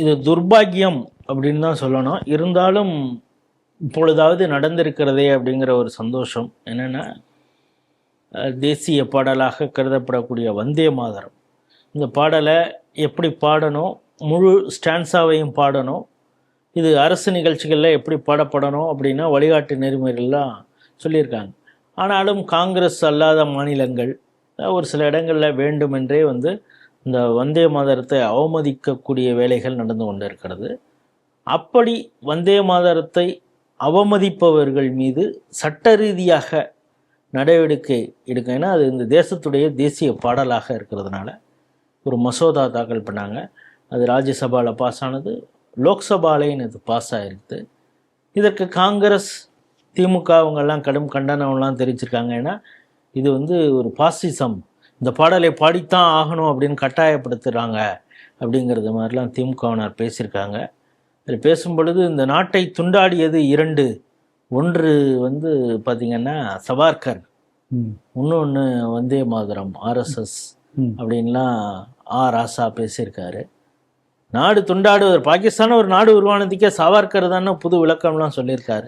இது துர்பாக்கியம் அப்படின்னு தான் சொல்லணும். இருந்தாலும் இப்பொழுதாவது நடந்திருக்கிறதே அப்படிங்கிற ஒரு சந்தோஷம். என்னென்னா, தேசிய பாடலாக கருதப்படக்கூடிய வந்தே மாதரம், இந்த பாடலை எப்படி பாடணும், முழு ஸ்டான்ஸாவையும் பாடணும், இது அரசு நிகழ்ச்சிகளில் எப்படி பாடப்படணும் அப்படின்னா வழிகாட்டு நெறிமுறைகள்லாம் சொல்லியிருக்காங்க. ஆனாலும் காங்கிரஸ் அல்லாத மாநிலங்கள் ஒரு சில இடங்களில் வேண்டுமென்றே இந்த வந்தே மாதரத்தை அவமதிக்கக்கூடிய வேலைகள் நடந்து கொண்டு இருக்கிறது. அப்படி வந்தே மாதரத்தை அவமதிப்பவர்கள் மீது சட்ட ரீதியாக நடவடிக்கை எடுக்க, ஏன்னா அது இந்த தேசத்துடைய தேசிய பாடலாக இருக்கிறதுனால ஒரு மசோதா தாக்கல் பண்ணாங்க. அது ராஜ்யசபாவில் பாஸ் ஆனது, லோக்சபாலையும் இது பாஸ் ஆகிருக்குது. இதற்கு காங்கிரஸ், திமுக அவங்கெல்லாம் கடும் கண்டனம்லாம் தெரிவிச்சிருக்காங்க. ஏன்னா இது ஒரு பாசிசம், இந்த பாடலை பாடித்தான் ஆகணும் அப்படின்னு கட்டாயப்படுத்துகிறாங்க அப்படிங்கிறது மாதிரிலாம் திமுகவினர் பேசியிருக்காங்க. அதில் பேசும் பொழுது இந்த நாட்டை துண்டாடியது இரண்டு, ஒன்று பார்த்திங்கன்னா சவார்கர், இன்னொன்று வந்தே மாதரம், ஆர்எஸ்எஸ் அப்படின்லாம் ராசா பேசியிருக்காரு. நாடு துண்டாடுவது, பாகிஸ்தான ஒரு நாடு உருவானதுக்கே சவார்கர் தானே புது விளக்கம்லாம் சொல்லியிருக்காரு.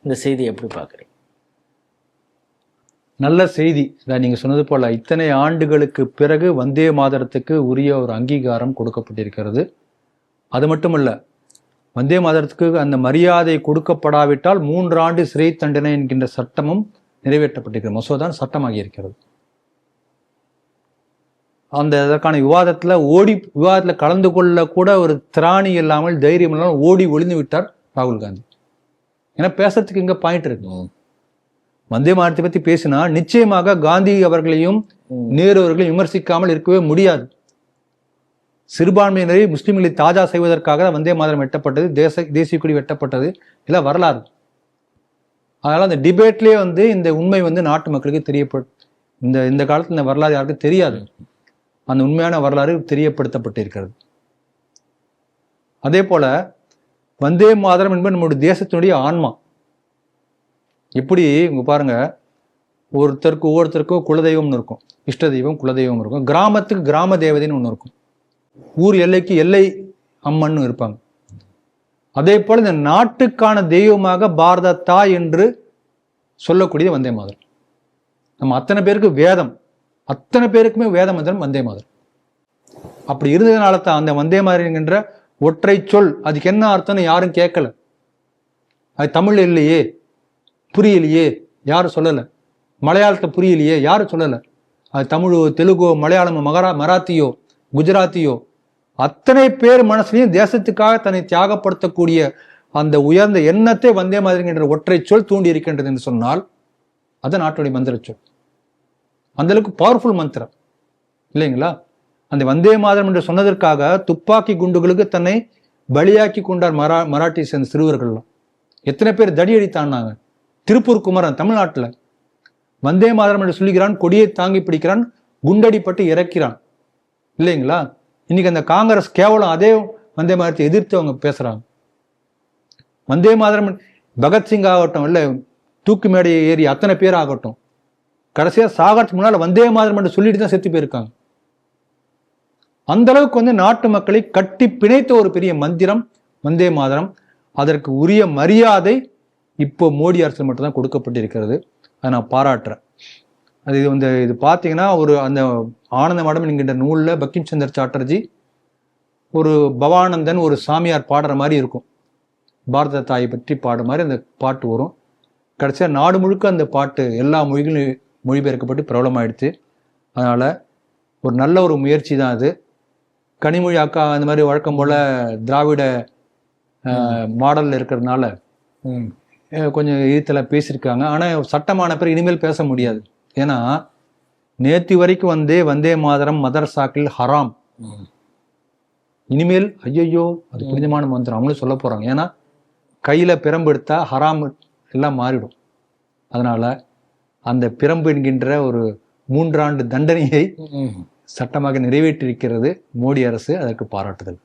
இந்த செய்தி எப்படி பார்க்குறீங்க? நல்ல செய்தி. நீங்கள் சொன்னது போல் இத்தனை ஆண்டுகளுக்கு பிறகு வந்தே மாதரத்துக்கு உரிய ஒரு அங்கீகாரம் கொடுக்கப்பட்டிருக்கிறது. அது மட்டுமல்ல, வந்தே மாதரத்துக்கு அந்த மரியாதை கொடுக்கப்படாவிட்டால் 3 ஆண்டு சிறை தண்டனை என்கின்ற சட்டமும் நிறைவேற்றப்பட்டிருக்கிறது. மசோதான் சட்டமாகி இருக்கிறது. அதற்கான விவாதத்தில் கலந்து கொள்ள கூட ஒரு திராணி இல்லாமல், தைரியம் இல்லாமல் ஓடி ஒளிந்து விட்டார் ராகுல் காந்தி. ஏன்னா பேசுறதுக்கு இங்க பாயிண்ட் இருக்கு. வந்தே மாதரத்தை பத்தி பேசினா நிச்சயமாக காந்தி அவர்களையும் நேரு அவர்களையும் விமர்சிக்காமல் இருக்கவே முடியாது. சிறுபான்மையினரை, முஸ்லிம்களை தாஜா செய்வதற்காக வந்தே மாதரம் வெட்டப்பட்டது, தேசிய கொடி வெட்டப்பட்டது, இல்லை வரலாறு. அதனால அந்த டிபேட்லேயே இந்த உண்மை நாட்டு மக்களுக்கு இந்த காலத்தில் இந்த வரலாறு யாருக்கும் தெரியாது. அந்த உண்மையான வரலாறு தெரியப்படுத்தப்பட்டு இருக்கிறது. அதே போல வந்தே மாதரம் என்பது நம்முடைய தேசத்தினுடைய ஆன்மா. எப்படி இங்க பாருங்க, ஒவ்வொருத்தருக்கும் குலதெய்வம்னு இருக்கும், இஷ்ட தெய்வம், குலதெய்வம் இருக்கும். கிராமத்துக்கு கிராம தேவதைன்னு ஒன்று இருக்கும், ஊர் எல்லைக்கு எல்லை அம்மன் இருப்பாங்க. அதே போல இந்த நாட்டுக்கான தெய்வமாக பாரத தாய் என்று சொல்லக்கூடியது வந்தே மாதரம். நம்ம அத்தனை பேருக்கு வேதம், அத்தனை பேருக்குமே வேத மந்திரம் வந்தே மாதரம். அப்படி இருந்ததுனால தான் அந்த வந்தே மாதரம் என்கின்ற ஒற்றை சொல், அதுக்கு என்ன அர்த்தம்னு யாரும் கேட்கல. அது தமிழ் இல்லையே, புரியலையே, யாரும் சொல்லலை. மலையாளத்தை புரியலையே, யாரும் சொல்லலை. அது தமிழோ, தெலுங்கோ, மலையாளமோ, மராத்தியோ, குஜராத்தியோ, அத்தனை பேர் மனசுலையும் தேசத்துக்காக தன்னை தியாகப்படுத்தக்கூடிய அந்த உயர்ந்த எண்ணத்தை வந்தே மாதரம் என்ற ஒற்றை சொல் தூண்டி இருக்கின்றது என்று சொன்னால் அது நாட்டுடைய மந்திர சொல். அந்த அளவுக்கு பவர்ஃபுல் மந்திரம் இல்லைங்களா? அந்த வந்தே மாதரம் என்று சொன்னதற்காக துப்பாக்கி குண்டுகளுக்கு தன்னை பலியாக்கி கொண்டார் மராட்டி சேர்ந்த சிறுவர்கள்லாம். எத்தனை பேர் தடியடித்தான்னாங்க. திருப்பூர் குமரன் தமிழ்நாட்டில் வந்தே மாதரம் என்று சொல்லுகிறான், கொடியை தாங்கி பிடிக்கிறான், குண்டடிப்பட்டு இறக்கிறான் இல்லைங்களா? இன்னைக்கு அந்த காங்கிரஸ் கேவலம் அதே வந்தே மாதரத்தை எதிர்த்து அவங்க பேசுறாங்க. வந்தே மாதரம் பகத்சிங் ஆகட்டும், இல்லை தூக்கு மேடையை ஏறி அத்தனை பேர் ஆகட்டும், கடைசியா சாகறதுக்கு முன்னால வந்தே மாதரம் என்று சொல்லிட்டு தான் செத்து போயிருக்காங்க. அந்த அளவுக்கு நாட்டு மக்களை கட்டி பிணைத்த ஒரு பெரிய மந்திரம் வந்தே மாதரம். அதற்கு உரிய மரியாதை இப்போ மோடி அரசு மட்டும்தான் கொடுக்கப்பட்டிருக்கிறது. அதை நான் பாராட்டுறேன். அது இது பார்த்தீங்கன்னா அந்த ஆனந்த மடம் என்கின்ற நூலில் பங்கிம் சந்தர் சாட்டர்ஜி ஒரு பவானந்தன் ஒரு சாமியார் பாடுற மாதிரி இருக்கும், பாரத தாயை பற்றி பாடுற மாதிரி அந்த பாட்டு வரும். கடைசியாக நாடு முழுக்க அந்த பாட்டு எல்லா மொழிகளும் மொழிபெயர்க்கப்பட்டு பிரபலமாயிடுச்சு. அதனால ஒரு நல்ல ஒரு முயற்சி தான் அது. கனிமொழி அக்கா அந்த மாதிரி வழக்கம் போல திராவிட மாடல்ல இருக்கிறதுனால கொஞ்சம் இழுத்தெல்லாம் பேசியிருக்காங்க. ஆனால் சட்டமான பிறகு இனிமேல் பேச முடியாது. ஏன்னா நேற்று வரைக்கும் வந்தே மாதரம் மதரசாக்கள் ஹராம். இனிமேல் ஐயோ அது புனிதமான மந்திரம் அவங்களும் சொல்ல போறாங்க. ஏன்னா கையில பிரம்பு எடுத்தா ஹராம் எல்லாம் மாறிடும். அதனால அந்த பிரம்பு என்கின்ற ஒரு 3 ஆண்டு தண்டனையை சட்டமாக நிறைவேற்றியிருக்கிறது மோடி அரசு. அதற்கு பாராட்டுதல்.